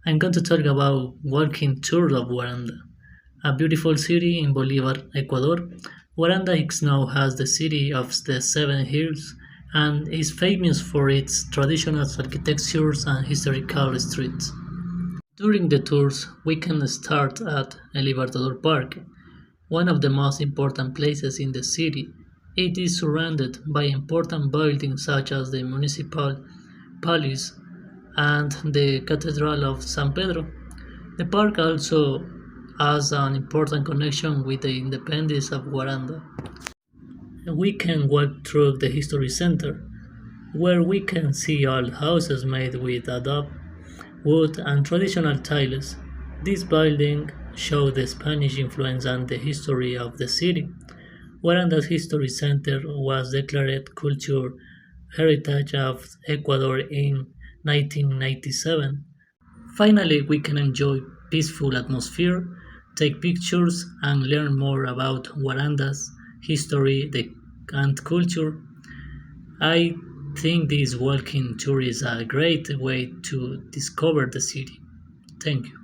I'm going to talk about walking tour of Guaranda, a beautiful city in Bolivar, Ecuador. Guaranda is now as the city of the Seven Hills and is famous for its traditional architectures and historical streets. During the tours, we can start at El Libertador Park, one of the most important places in the city. It is surrounded by important buildings such as the municipal palace and the Cathedral of San Pedro. The park also has an important connection with the independence of Guaranda. We can walk through the history center, where we can see old houses made with adobe, wood, and traditional tiles. This building shows the Spanish influence and the history of the city. Guaranda's History Center was declared Culture Heritage of Ecuador in 1997. Finally, we can enjoy peaceful atmosphere, take pictures, and learn more about Guaranda's history and culture. I think this walking tour is a great way to discover the city. Thank you.